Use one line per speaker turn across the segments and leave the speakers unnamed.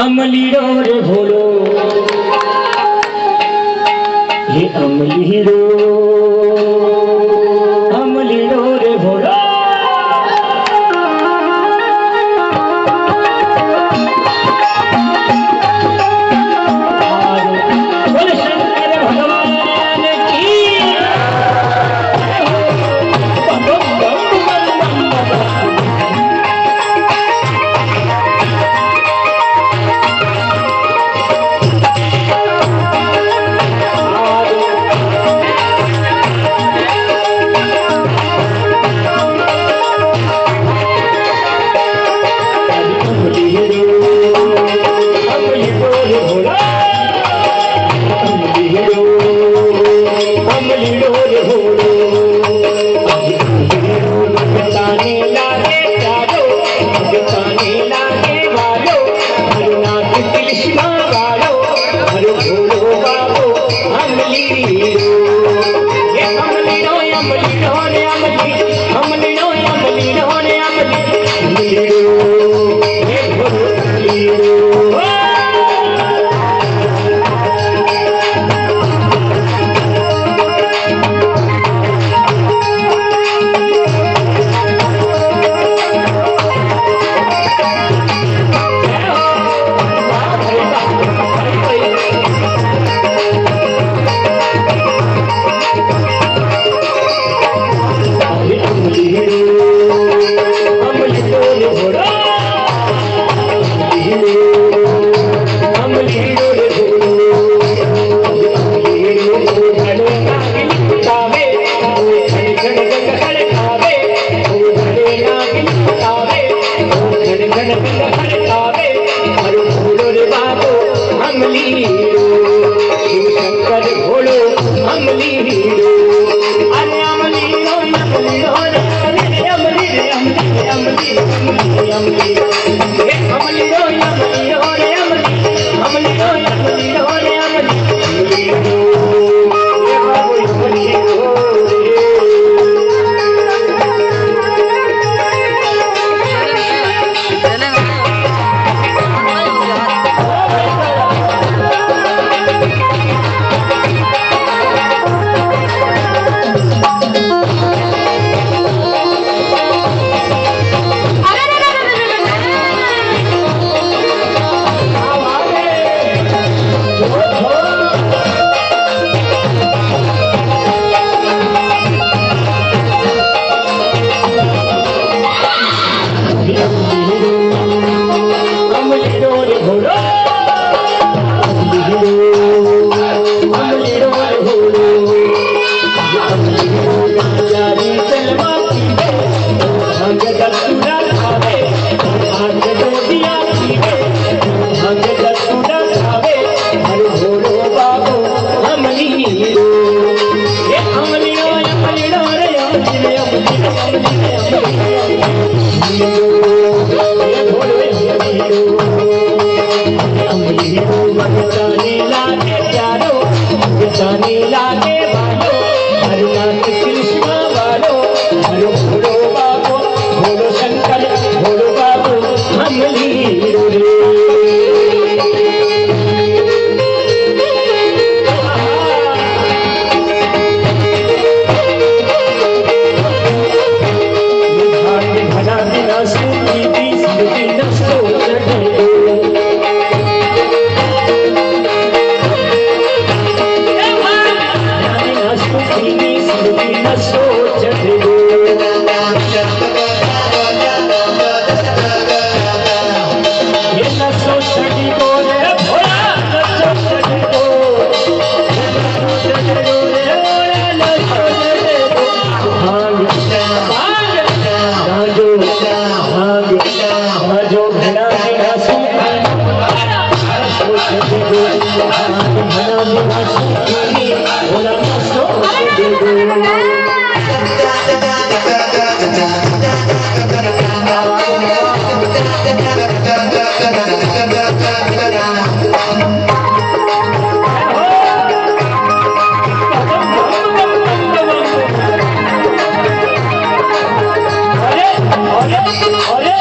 अमलीरो रे भोलो ये अमलीरो अमलीरो रे भोलो बोले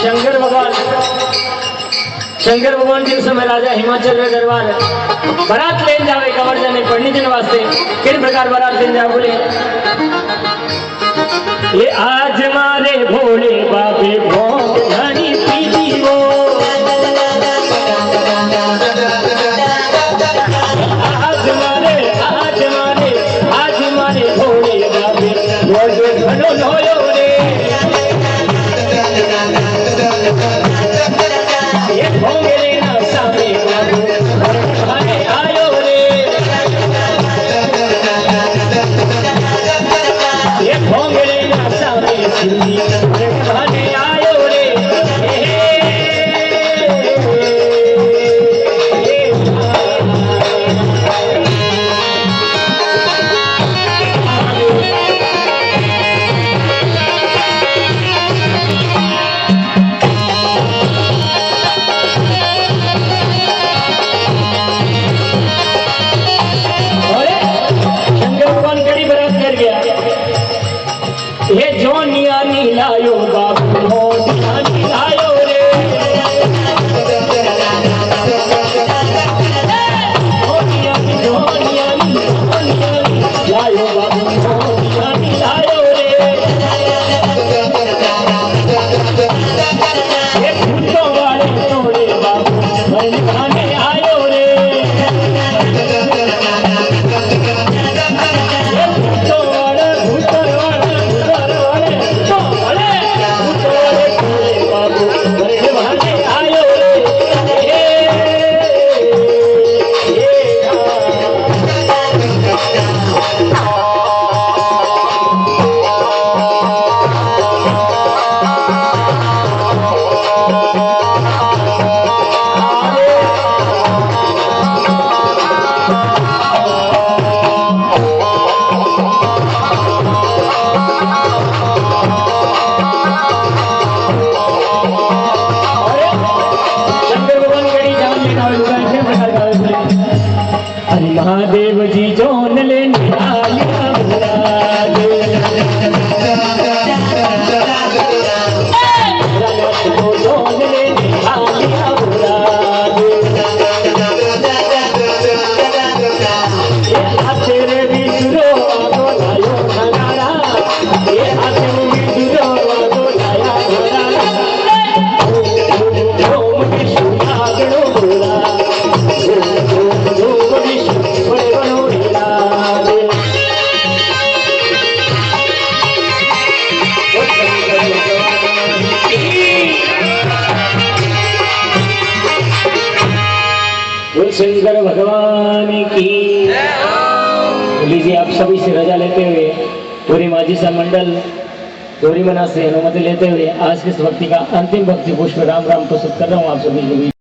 शंकर भगवान की शंकर भगवान के समय राजा हिमाचल में दरबार बारात लेन जावे कवर जाने पढ़ने दिन वास्ते किन प्रकार बारात लेन जा बोले ये आज मारे भोले बाबे भोनी पीती वो आज मारे भोले बाबे भोले भलो लोयो रे ये भोले ना सामने बाबू भाने आयो रे ये भोले ना सामने सिंधी भाने आयो रे ये जोनिया नीलायो बाबू मोनिया नीलायो रे जोनिया नीलायो बाबू मोनिया नीलायो रे ये भूतों वाले तोड़े बाबू मन खाने आयो रे महादेव जी जोन लेने आलिया जोन लेने आलिया तेरे भी सुरो आगो लायो नगाड़ा ये हाथ में भी सुरो आगो लाया शंकर भगवान की। लीजिए आप सभी से रजा लेते हुए पूरी माजी सा मंडल गौरी मना से अनुमति लेते हुए आज की इस भक्ति का अंतिम भक्ति पुष्प राम राम प्रस्तुत कर रहा हूँ आप सभी के बीच।